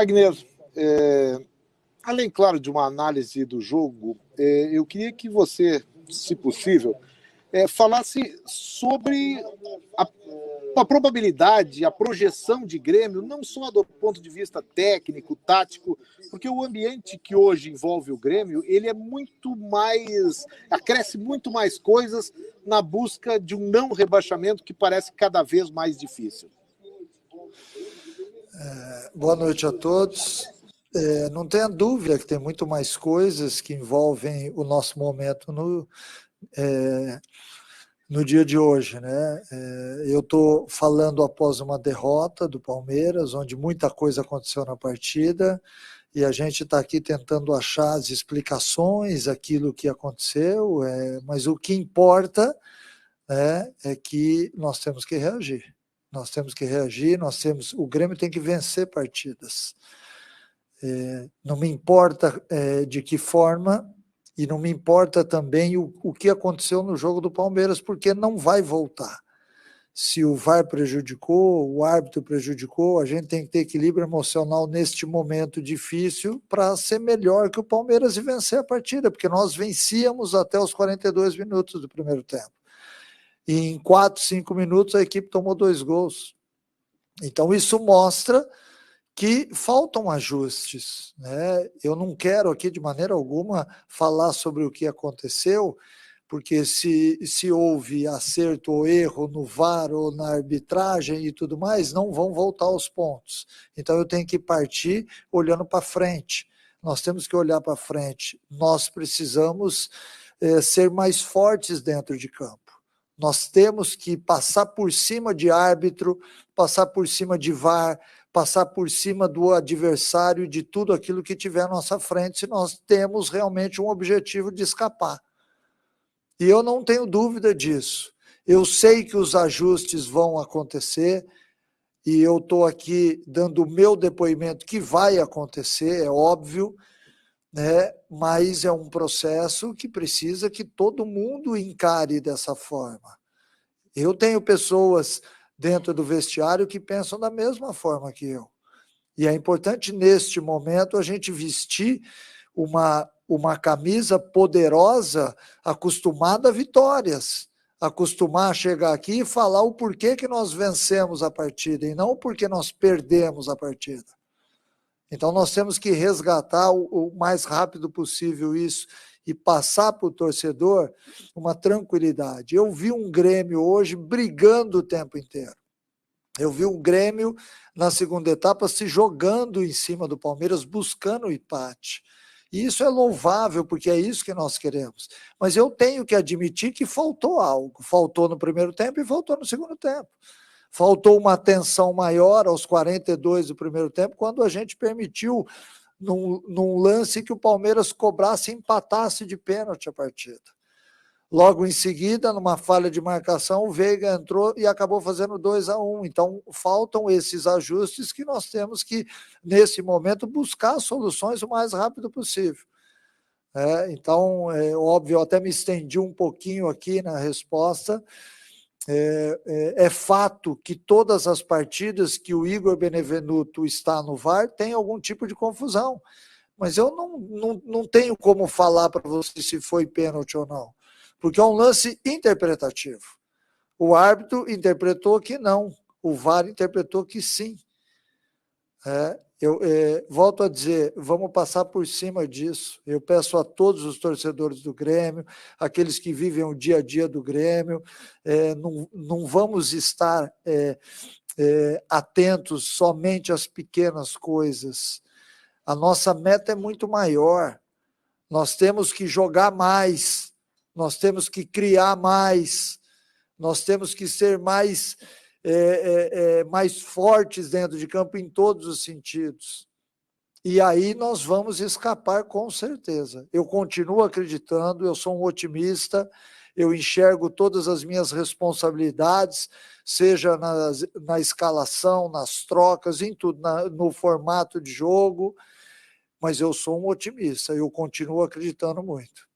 Wagner, além, claro, de uma análise do jogo, eu queria que você, se possível, falasse sobre a probabilidade, a projeção de Grêmio, não só do ponto de vista técnico, tático, porque o ambiente que hoje envolve o Grêmio, ele é muito mais, acresce muito mais coisas na busca de um não rebaixamento que parece cada vez mais difícil. Boa noite a todos. Não tenha dúvida que tem muito mais coisas que envolvem o nosso momento no dia de hoje, né? Eu estou falando após uma derrota do Palmeiras, onde muita coisa aconteceu na partida, e a gente está aqui tentando achar as explicações, aquilo que aconteceu, mas o que importa, né, é que nós temos que reagir. Nós temos que reagir, o Grêmio tem que vencer partidas. Não me importa de que forma, e não me importa também o que aconteceu no jogo do Palmeiras, porque não vai voltar. Se o VAR prejudicou, o árbitro prejudicou, a gente tem que ter equilíbrio emocional neste momento difícil para ser melhor que o Palmeiras e vencer a partida, porque nós vencíamos até os 42 minutos do primeiro tempo. E em 4, 5 minutos a equipe tomou 2 gols. Então isso mostra que faltam ajustes, né? Eu não quero aqui de maneira alguma falar sobre o que aconteceu, porque se houve acerto ou erro no VAR ou na arbitragem e tudo mais, não vão voltar aos pontos. Então eu tenho que partir olhando para frente. Nós temos que olhar para frente. Nós precisamos ser mais fortes dentro de campo. Nós temos que passar por cima de árbitro, passar por cima de VAR, passar por cima do adversário e de tudo aquilo que tiver à nossa frente, se nós temos realmente um objetivo de escapar. E eu não tenho dúvida disso. Eu sei que os ajustes vão acontecer, e eu estou aqui dando o meu depoimento que vai acontecer, é óbvio, né? Mas é um processo que precisa que todo mundo encare dessa forma. Eu tenho pessoas dentro do vestiário que pensam da mesma forma que eu. E é importante, neste momento, a gente vestir uma camisa poderosa, acostumada a vitórias, acostumar a chegar aqui e falar o porquê que nós vencemos a partida e não o porquê nós perdemos a partida. Então nós temos que resgatar o mais rápido possível isso e passar para o torcedor uma tranquilidade. Eu vi um Grêmio hoje brigando o tempo inteiro. Eu vi um Grêmio na segunda etapa se jogando em cima do Palmeiras, buscando o empate. E isso é louvável, porque é isso que nós queremos. Mas eu tenho que admitir que faltou algo. Faltou no primeiro tempo e faltou no segundo tempo. Faltou uma atenção maior aos 42 do primeiro tempo, quando a gente permitiu, num lance que o Palmeiras cobrasse e empatasse de pênalti a partida. Logo em seguida, numa falha de marcação, o Veiga entrou e acabou fazendo 2-1. Então, faltam esses ajustes que nós temos que, nesse momento, buscar soluções o mais rápido possível. Então, é óbvio, eu até me estendi um pouquinho aqui na resposta. É fato que todas as partidas que o Igor Benevenuto está no VAR tem algum tipo de confusão. Mas eu não tenho como falar para você se foi pênalti ou não, porque é um lance interpretativo. O árbitro interpretou que não, o VAR interpretou que sim. Volto a dizer, vamos passar por cima disso. Eu peço a todos os torcedores do Grêmio, aqueles que vivem o dia a dia do Grêmio, não vamos estar atentos somente às pequenas coisas. A nossa meta é muito maior. Nós temos que jogar mais, nós temos que criar mais, nós temos que ser mais fortes dentro de campo em todos os sentidos. E aí nós vamos escapar com certeza. Eu continuo acreditando, eu sou um otimista, eu enxergo todas as minhas responsabilidades, seja na escalação, nas trocas, em tudo, no formato de jogo, mas eu sou um otimista, eu continuo acreditando muito.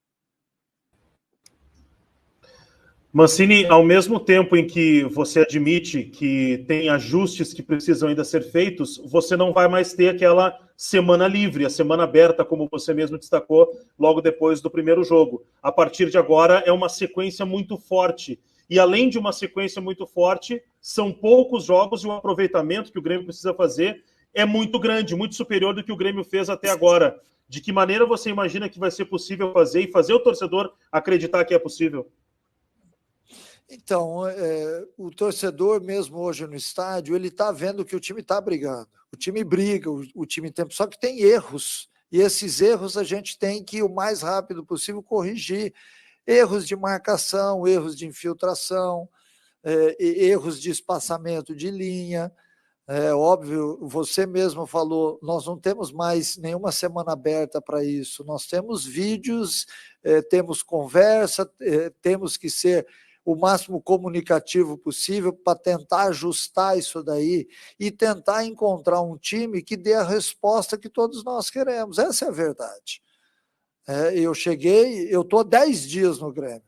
Mancini, ao mesmo tempo em que você admite que tem ajustes que precisam ainda ser feitos, você não vai mais ter aquela semana livre, a semana aberta, como você mesmo destacou logo depois do primeiro jogo. A partir de agora é uma sequência muito forte. E além de uma sequência muito forte, são poucos jogos e o aproveitamento que o Grêmio precisa fazer é muito grande, muito superior do que o Grêmio fez até agora. De que maneira você imagina que vai ser possível fazer e fazer o torcedor acreditar que é possível? Então, o torcedor, mesmo hoje no estádio, ele está vendo que o time está brigando. O time briga, o time tem. Só que tem erros. E esses erros a gente tem que, o mais rápido possível, corrigir. Erros de marcação, erros de infiltração, erros de espaçamento de linha. É óbvio, você mesmo falou, nós não temos mais nenhuma semana aberta para isso. Nós temos vídeos, temos conversa, temos que ser o máximo comunicativo possível para tentar ajustar isso daí e tentar encontrar um time que dê a resposta que todos nós queremos. Essa é a verdade. Eu estou 10 dias no Grêmio.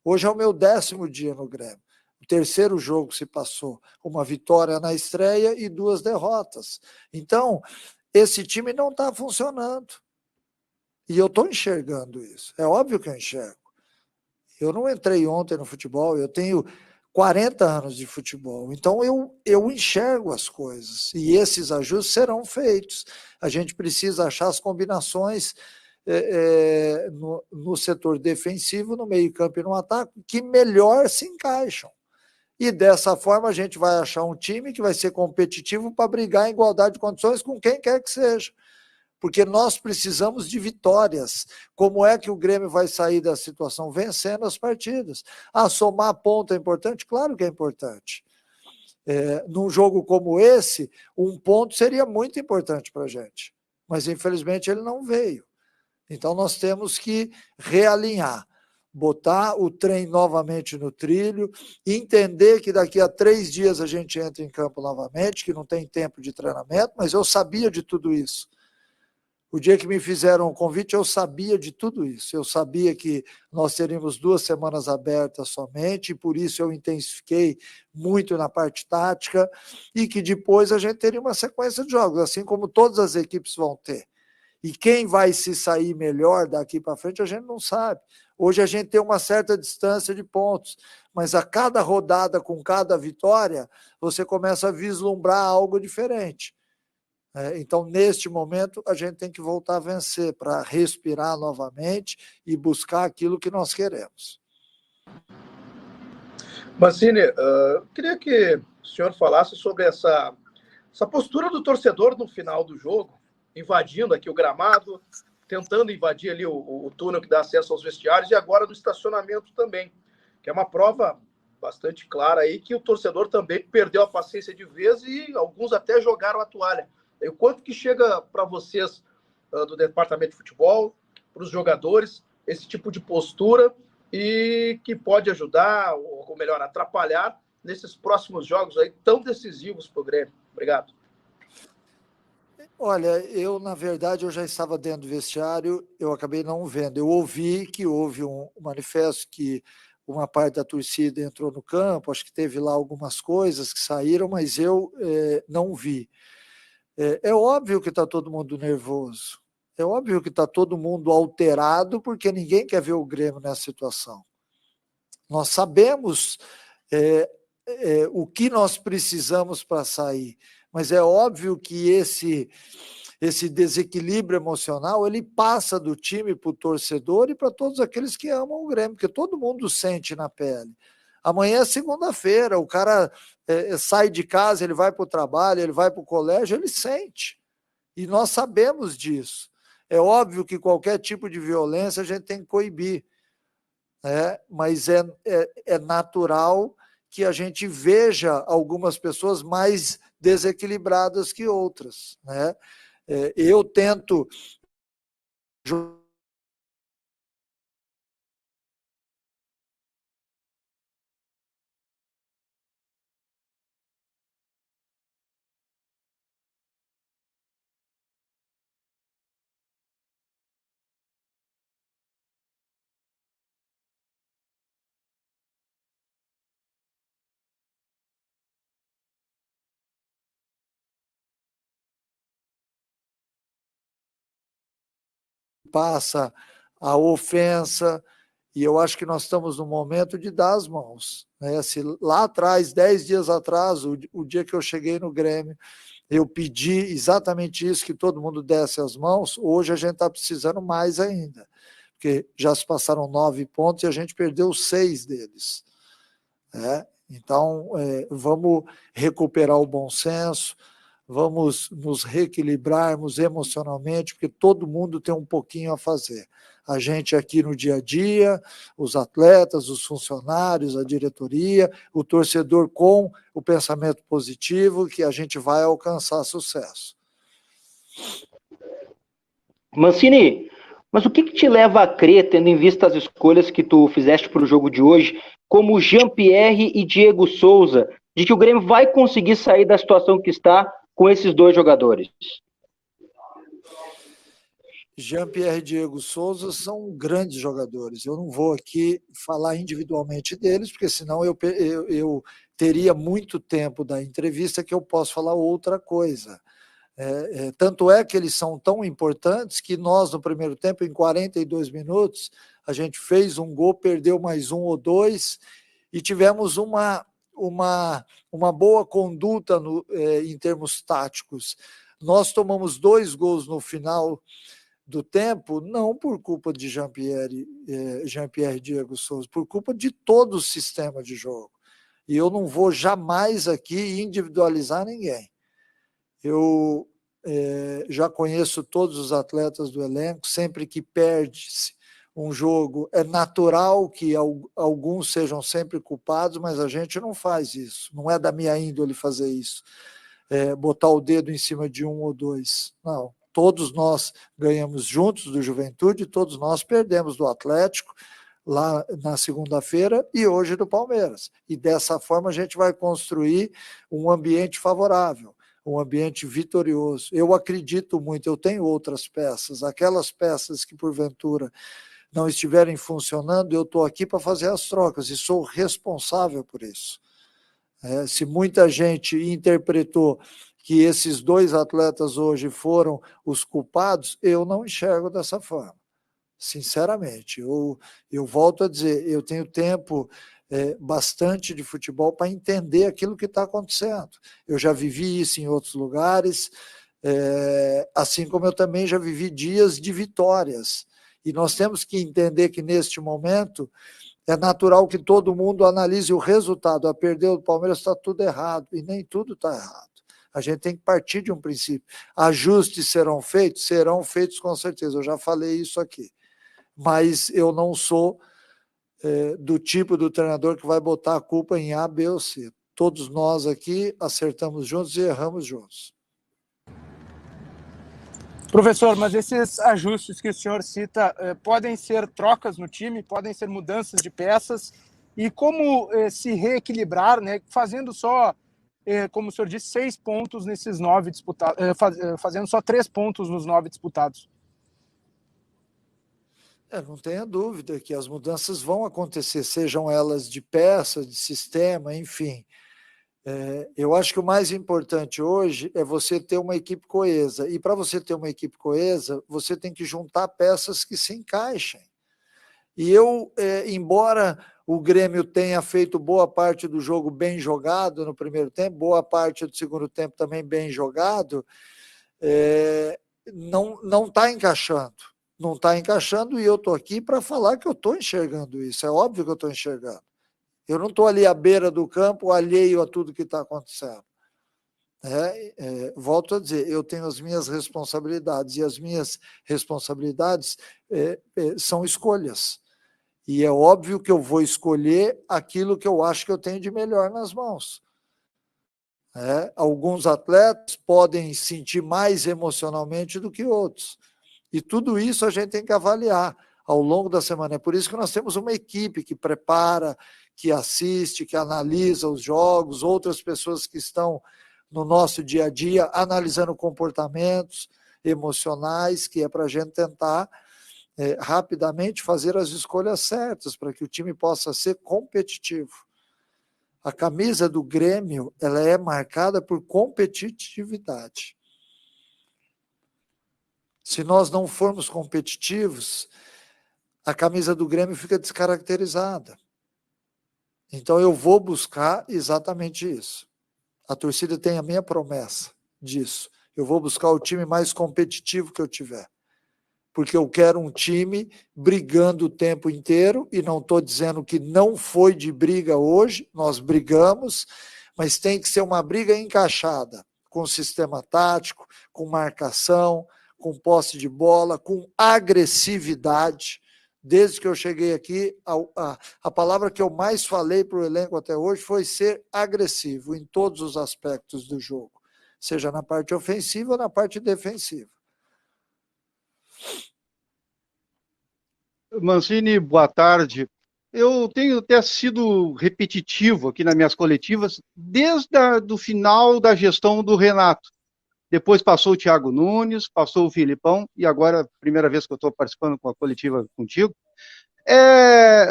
Hoje é o meu 10º dia no Grêmio. O terceiro jogo se passou, uma vitória na estreia e 2 derrotas. Então, esse time não está funcionando. E eu estou enxergando isso. É óbvio que eu enxergo. Eu não entrei ontem no futebol, eu tenho 40 anos de futebol. Então, eu enxergo as coisas. E esses ajustes serão feitos. A gente precisa achar as combinações no setor defensivo, no meio-campo e no ataque, que melhor se encaixam. E dessa forma a gente vai achar um time que vai ser competitivo para brigar em igualdade de condições com quem quer que seja. Porque nós precisamos de vitórias. Como é que o Grêmio vai sair da situação? Vencendo as partidas. Somar ponto é importante? Claro que é importante. Num jogo como esse, um ponto seria muito importante para a gente. Mas infelizmente ele não veio. Então nós temos que realinhar, botar o trem novamente no trilho, entender que daqui a 3 dias a gente entra em campo novamente, que não tem tempo de treinamento, mas eu sabia de tudo isso. O dia que me fizeram o convite, eu sabia de tudo isso. Eu sabia que nós teríamos 2 semanas abertas somente, e por isso eu intensifiquei muito na parte tática, e que depois a gente teria uma sequência de jogos, assim como todas as equipes vão ter. E quem vai se sair melhor daqui para frente, a gente não sabe. Hoje a gente tem uma certa distância de pontos, mas a cada rodada, com cada vitória, você começa a vislumbrar algo diferente. Então, neste momento, a gente tem que voltar a vencer para respirar novamente e buscar aquilo que nós queremos. Mancini, queria que o senhor falasse sobre essa postura do torcedor no final do jogo, invadindo aqui o gramado, tentando invadir ali o túnel que dá acesso aos vestiários e agora no estacionamento também, que é uma prova bastante clara aí que o torcedor também perdeu a paciência de vez e alguns até jogaram a toalha. E o quanto que chega para vocês do departamento de futebol, para os jogadores, esse tipo de postura e que pode ajudar, ou melhor, atrapalhar nesses próximos jogos aí tão decisivos para o Grêmio? Obrigado. Olha, na verdade, eu já estava dentro do vestiário, eu acabei não vendo. Eu ouvi que houve um manifesto que uma parte da torcida entrou no campo, acho que teve lá algumas coisas que saíram, mas eu não vi. É óbvio que está todo mundo nervoso, é óbvio que está todo mundo alterado, porque ninguém quer ver o Grêmio nessa situação. Nós sabemos o que nós precisamos para sair, mas é óbvio que esse desequilíbrio emocional, ele passa do time para o torcedor e para todos aqueles que amam o Grêmio, porque todo mundo sente na pele. Amanhã é segunda-feira, o cara sai de casa, ele vai para o trabalho, ele vai para o colégio, ele sente. E nós sabemos disso. É óbvio que qualquer tipo de violência a gente tem que coibir, mas é natural que a gente veja algumas pessoas mais desequilibradas que outras, né? Eu tento passa a ofensa, e eu acho que nós estamos no momento de dar as mãos, né? Se lá atrás, 10 dias atrás, o dia que eu cheguei no Grêmio, eu pedi exatamente isso, que todo mundo desse as mãos, hoje a gente está precisando mais ainda, porque já se passaram 9 pontos e a gente perdeu 6 deles, né? Então, vamos recuperar o bom senso, vamos nos reequilibrarmos emocionalmente, porque todo mundo tem um pouquinho a fazer. A gente aqui no dia a dia, os atletas, os funcionários, a diretoria, o torcedor com o pensamento positivo, que a gente vai alcançar sucesso. Mancini, mas o que te leva a crer, tendo em vista as escolhas que tu fizeste para o jogo de hoje, como Jean-Pierre e Diego Souza, de que o Grêmio vai conseguir sair da situação que está com esses 2 jogadores? Jean-Pierre e Diego Souza são grandes jogadores. Eu não vou aqui falar individualmente deles, porque senão eu teria muito tempo da entrevista que eu posso falar outra coisa. Tanto é que eles são tão importantes que nós, no primeiro tempo, em 42 minutos, a gente fez um gol, perdeu mais 1 ou 2 e tivemos uma boa conduta em termos táticos. Nós tomamos 2 gols no final do tempo, não por culpa de Jean-Pierre e Diego Souza, por culpa de todo o sistema de jogo. E eu não vou jamais aqui individualizar ninguém. Eu já conheço todos os atletas do elenco, sempre que perde-se um jogo, é natural que alguns sejam sempre culpados, mas a gente não faz isso, não é da minha índole fazer isso, botar o dedo em cima de 1 ou 2, não. Todos nós ganhamos juntos do Juventude, todos nós perdemos do Atlético, lá na segunda-feira, e hoje do Palmeiras. E dessa forma a gente vai construir um ambiente favorável, um ambiente vitorioso. Eu acredito muito, eu tenho outras peças, aquelas peças que porventura não estiverem funcionando, eu estou aqui para fazer as trocas e sou responsável por isso. Se muita gente interpretou que esses 2 atletas hoje foram os culpados, eu não enxergo dessa forma, sinceramente. Eu volto a dizer, eu tenho tempo bastante de futebol para entender aquilo que está acontecendo. Eu já vivi isso em outros lugares, assim como eu também já vivi dias de vitórias. E nós temos que entender que, neste momento, é natural que todo mundo analise o resultado. A perder o Palmeiras está tudo errado, e nem tudo está errado. A gente tem que partir de um princípio. Ajustes serão feitos com certeza. Eu já falei isso aqui. Mas eu não sou do tipo do treinador que vai botar a culpa em A, B ou C. Todos nós aqui acertamos juntos e erramos juntos. Professor, mas esses ajustes que o senhor cita podem ser trocas no time, podem ser mudanças de peças, e como se reequilibrar, né, fazendo só, como o senhor disse, 6 pontos nesses 9 disputados, fazendo só 3 pontos nos 9 disputados? Não tenha dúvida que as mudanças vão acontecer, sejam elas de peça, de sistema, enfim. Eu acho que o mais importante hoje é você ter uma equipe coesa. E para você ter uma equipe coesa, você tem que juntar peças que se encaixem. E embora o Grêmio tenha feito boa parte do jogo bem jogado no primeiro tempo, boa parte do segundo tempo também bem jogado, não está encaixando. Não está encaixando, e eu estou aqui para falar que eu estou enxergando isso. É óbvio que eu estou enxergando. Eu não estou ali à beira do campo, alheio a tudo que está acontecendo. Volto a dizer, eu tenho as minhas responsabilidades, e as minhas responsabilidades são escolhas. E é óbvio que eu vou escolher aquilo que eu acho que eu tenho de melhor nas mãos. Alguns atletas podem sentir mais emocionalmente do que outros. E tudo isso a gente tem que avaliar ao longo da semana. É por isso que nós temos uma equipe que prepara, que assiste, que analisa os jogos, outras pessoas que estão no nosso dia a dia analisando comportamentos emocionais, que é para a gente tentar rapidamente fazer as escolhas certas para que o time possa ser competitivo. A camisa do Grêmio, ela é marcada por competitividade. Se nós não formos competitivos, a camisa do Grêmio fica descaracterizada. Então eu vou buscar exatamente isso. A torcida tem a minha promessa disso. Eu vou buscar o time mais competitivo que eu tiver. Porque eu quero um time brigando o tempo inteiro, e não estou dizendo que não foi de briga hoje, nós brigamos, mas tem que ser uma briga encaixada, com sistema tático, com marcação, com posse de bola, com agressividade. Desde que eu cheguei aqui, a palavra que eu mais falei para o elenco até hoje foi ser agressivo em todos os aspectos do jogo, seja na parte ofensiva ou na parte defensiva. Mancini, boa tarde. Eu tenho até sido repetitivo aqui nas minhas coletivas, desde o final da gestão do Renato. Depois passou o Thiago Nunes, passou o Filipão, e agora, primeira vez que eu estou participando com a coletiva contigo,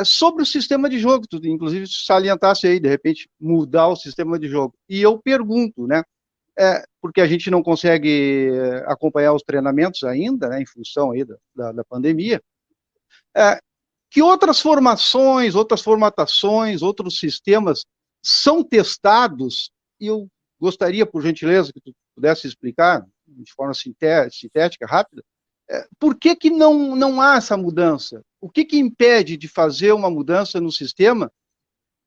sobre o sistema de jogo, tu inclusive salientasse aí, de repente, mudar o sistema de jogo. E eu pergunto, né, porque a gente não consegue acompanhar os treinamentos ainda, né, em função aí da pandemia, que outras formações, outras formatações, outros sistemas são testados, e eu gostaria, por gentileza, que tu pudesse explicar de forma sintética, rápida, por que não há essa mudança? O que impede de fazer uma mudança no sistema?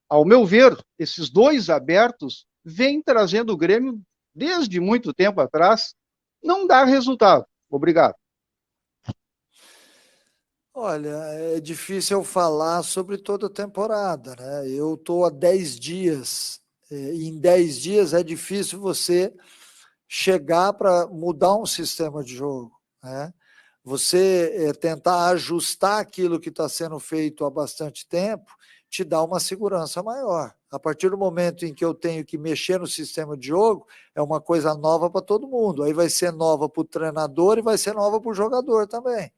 Ao meu ver, esses dois abertos vêm trazendo o Grêmio, desde muito tempo atrás, não dá resultado. Obrigado. Olha, é difícil eu falar sobre toda a temporada, né? Eu estou há 10 dias, e em 10 dias é difícil você chegar para mudar um sistema de jogo, né? Você tentar ajustar aquilo que está sendo feito há bastante tempo te dá uma segurança maior. A partir do momento em que eu tenho que mexer no sistema de jogo, é uma coisa nova para todo mundo. Aí vai ser nova para o treinador e vai ser nova para o jogador também.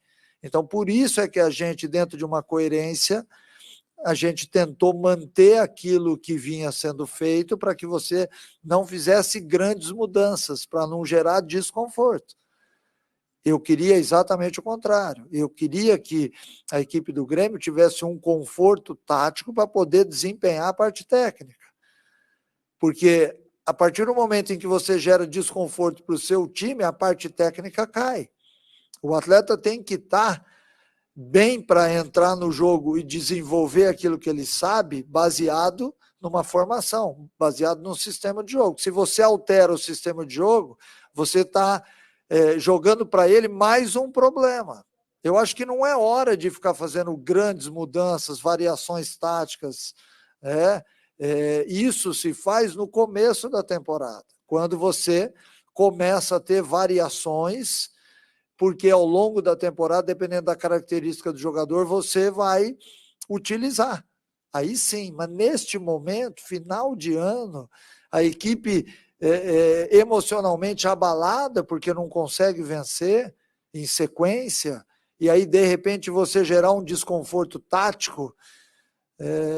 Então, por isso é que a gente, dentro de uma coerência, a gente tentou manter aquilo que vinha sendo feito para que você não fizesse grandes mudanças, para não gerar desconforto. Eu queria exatamente o contrário. Eu queria que a equipe do Grêmio tivesse um conforto tático para poder desempenhar a parte técnica. Porque a partir do momento em que você gera desconforto para o seu time, a parte técnica cai. O atleta tem que estar bem para entrar no jogo e desenvolver aquilo que ele sabe, baseado numa formação, baseado num sistema de jogo. Se você altera o sistema de jogo, você está jogando para ele mais um problema. Eu acho que não é hora de ficar fazendo grandes mudanças, variações táticas. Isso se faz no começo da temporada, quando você começa a ter variações, porque ao longo da temporada, dependendo da característica do jogador, você vai utilizar. Aí sim, mas neste momento, final de ano, a equipe emocionalmente abalada, porque não consegue vencer em sequência, e aí, de repente, você gerar um desconforto tático,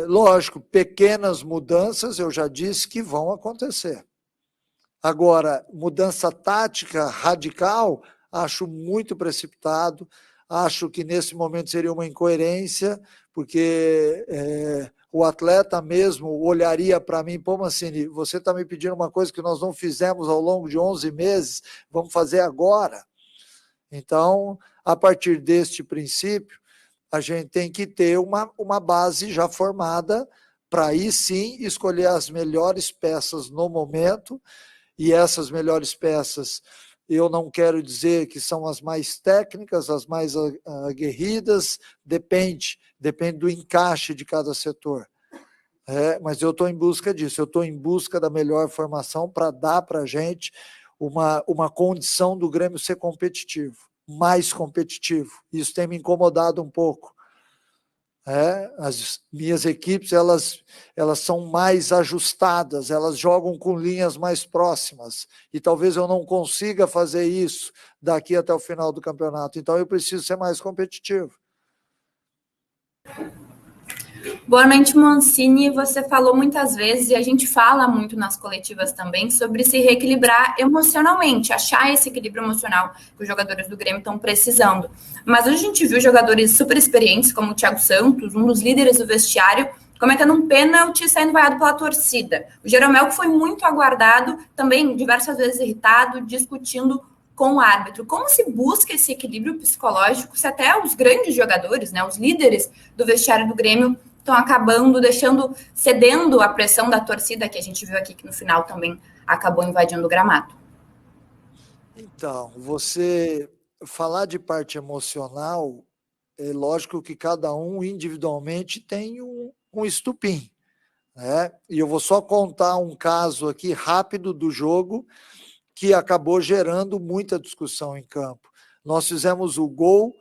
lógico, pequenas mudanças, eu já disse que vão acontecer. Agora, mudança tática radical, acho muito precipitado, acho que nesse momento seria uma incoerência, porque o atleta mesmo olharia para mim, pô, Mancini, você está me pedindo uma coisa que nós não fizemos ao longo de 11 meses, vamos fazer agora. Então, a partir deste princípio, a gente tem que ter uma base já formada para aí sim escolher as melhores peças no momento, e essas melhores peças, eu não quero dizer que são as mais técnicas, as mais aguerridas, depende do encaixe de cada setor. Mas eu estou em busca disso, eu estou em busca da melhor formação para dar para a gente uma condição do Grêmio ser competitivo, mais competitivo. Isso tem me incomodado um pouco. As minhas equipes, elas são mais ajustadas, elas jogam com linhas mais próximas, e talvez eu não consiga fazer isso daqui até o final do campeonato, então eu preciso ser mais competitivo. Boa noite, Mancini. Você falou muitas vezes, e a gente fala muito nas coletivas também, sobre se reequilibrar emocionalmente, achar esse equilíbrio emocional que os jogadores do Grêmio estão precisando. Mas hoje a gente viu jogadores super experientes, como o Thiago Santos, um dos líderes do vestiário, cometendo um pênalti e saindo vaiado pela torcida. O Jeromel, que foi muito aguardado, também diversas vezes irritado, discutindo com o árbitro. Como se busca esse equilíbrio psicológico se até os grandes jogadores, né, os líderes do vestiário do Grêmio, estão acabando cedendo à pressão da torcida, que a gente viu aqui que no final também acabou invadindo o gramado? Então, você falar de parte emocional, é lógico que cada um individualmente tem um estupim, né? E eu vou só contar um caso aqui rápido do jogo que acabou gerando muita discussão em campo. Nós fizemos o gol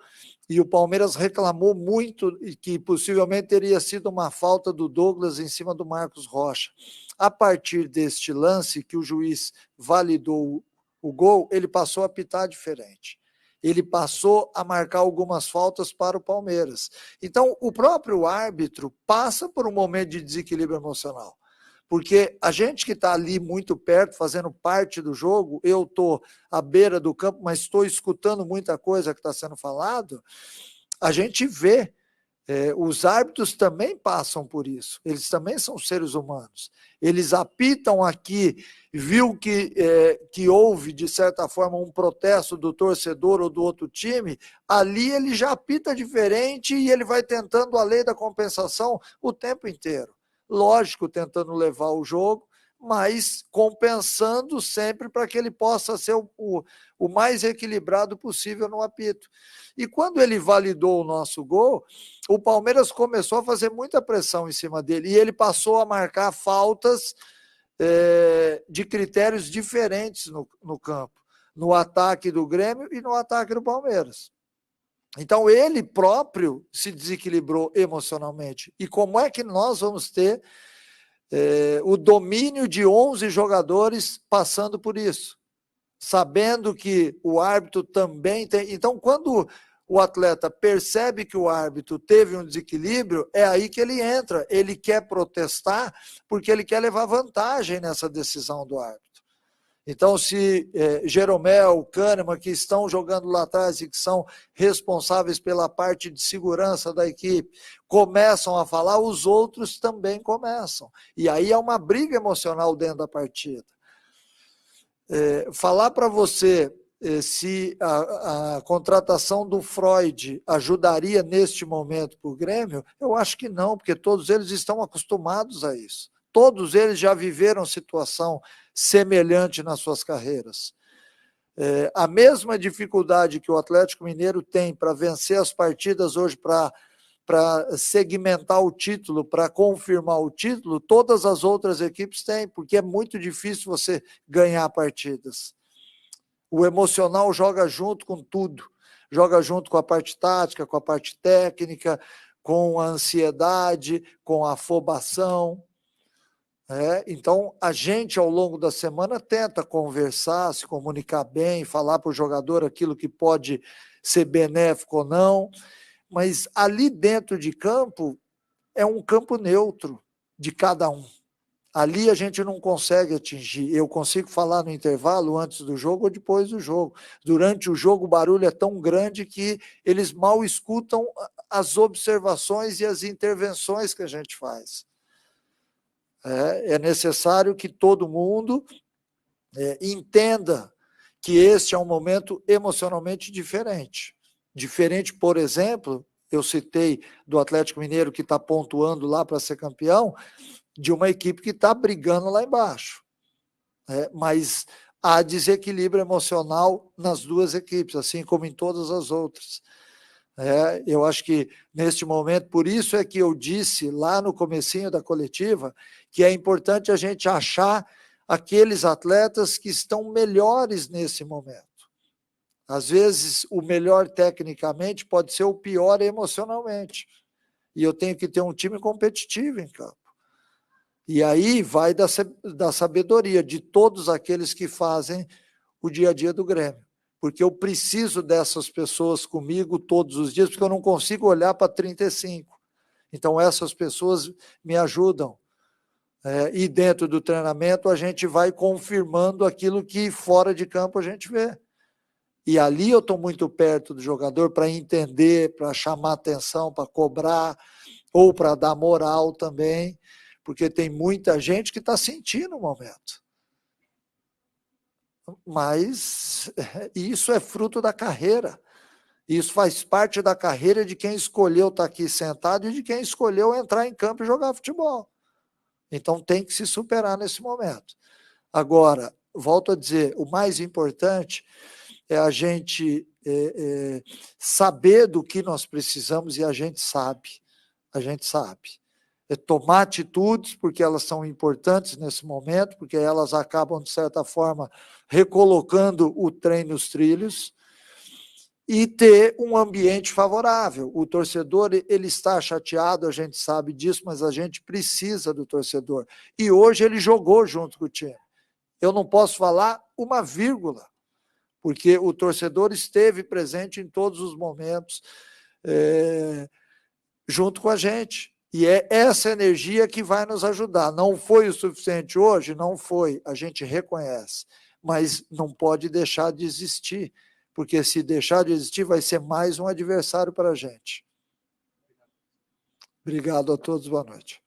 e o Palmeiras reclamou muito que possivelmente teria sido uma falta do Douglas em cima do Marcos Rocha. A partir deste lance que o juiz validou o gol, ele passou a apitar diferente. Ele passou a marcar algumas faltas para o Palmeiras. Então, o próprio árbitro passa por um momento de desequilíbrio emocional. Porque a gente que está ali muito perto, fazendo parte do jogo, eu estou à beira do campo, mas estou escutando muita coisa que está sendo falado, a gente vê, os árbitros também passam por isso, eles também são seres humanos, eles apitam aqui, viu que houve, de certa forma, um protesto do torcedor ou do outro time, ali ele já apita diferente e ele vai tentando a lei da compensação o tempo inteiro. Lógico, tentando levar o jogo, mas compensando sempre para que ele possa ser o mais equilibrado possível no apito. E quando ele validou o nosso gol, o Palmeiras começou a fazer muita pressão em cima dele, e ele passou a marcar faltas de critérios diferentes no campo, no ataque do Grêmio e no ataque do Palmeiras. Então, ele próprio se desequilibrou emocionalmente. E como é que nós vamos ter o domínio de 11 jogadores passando por isso? Sabendo que o árbitro também tem... Então, quando o atleta percebe que o árbitro teve um desequilíbrio, é aí que ele entra. Ele quer protestar porque ele quer levar vantagem nessa decisão do árbitro. Então, se Jeromel, Kahneman, que estão jogando lá atrás e que são responsáveis pela parte de segurança da equipe, começam a falar, os outros também começam. E aí é uma briga emocional dentro da partida. Falar para você se a contratação do Freud ajudaria neste momento para o Grêmio, eu acho que não, porque todos eles estão acostumados a isso. Todos eles já viveram situação semelhante nas suas carreiras. A mesma dificuldade que o Atlético Mineiro tem para vencer as partidas hoje, para segmentar o título, para confirmar o título, todas as outras equipes têm, porque é muito difícil você ganhar partidas. O emocional joga junto com tudo, joga junto com a parte tática, com a parte técnica, com a ansiedade, com a afobação. Então, a gente, ao longo da semana, tenta conversar, se comunicar bem, falar para o jogador aquilo que pode ser benéfico ou não, mas ali dentro de campo, é um campo neutro de cada um. Ali a gente não consegue atingir. Eu consigo falar no intervalo, antes do jogo ou depois do jogo. Durante o jogo, o barulho é tão grande que eles mal escutam as observações e as intervenções que a gente faz. É necessário que todo mundo entenda que este é um momento emocionalmente diferente. Diferente, por exemplo, eu citei do Atlético Mineiro, que está pontuando lá para ser campeão, de uma equipe que está brigando lá embaixo. Mas há desequilíbrio emocional nas duas equipes, assim como em todas as outras. Eu acho que neste momento, por isso é que eu disse lá no comecinho da coletiva que é importante a gente achar aqueles atletas que estão melhores nesse momento. Às vezes, o melhor tecnicamente pode ser o pior emocionalmente. E eu tenho que ter um time competitivo em campo. E aí vai da sabedoria de todos aqueles que fazem o dia a dia do Grêmio. Porque eu preciso dessas pessoas comigo todos os dias, porque eu não consigo olhar para 35. Então, essas pessoas me ajudam. E dentro do treinamento, a gente vai confirmando aquilo que fora de campo a gente vê. E ali eu estou muito perto do jogador para entender, para chamar atenção, para cobrar, ou para dar moral também, porque tem muita gente que está sentindo o momento. Mas isso é fruto da carreira. Isso faz parte da carreira de quem escolheu estar aqui sentado e de quem escolheu entrar em campo e jogar futebol. Então tem que se superar nesse momento. Agora, volto a dizer, o mais importante é a gente saber do que nós precisamos, e a gente sabe. A gente sabe. É tomar atitudes, porque elas são importantes nesse momento, porque elas acabam, de certa forma, recolocando o trem nos trilhos, e ter um ambiente favorável. O torcedor, ele está chateado, a gente sabe disso, mas a gente precisa do torcedor. E hoje ele jogou junto com o time. Eu não posso falar uma vírgula, porque o torcedor esteve presente em todos os momentos, junto com a gente. E é essa energia que vai nos ajudar. Não foi o suficiente hoje? Não foi, a gente reconhece. Mas não pode deixar de existir, porque se deixar de existir, vai ser mais um adversário para a gente. Obrigado a todos, boa noite.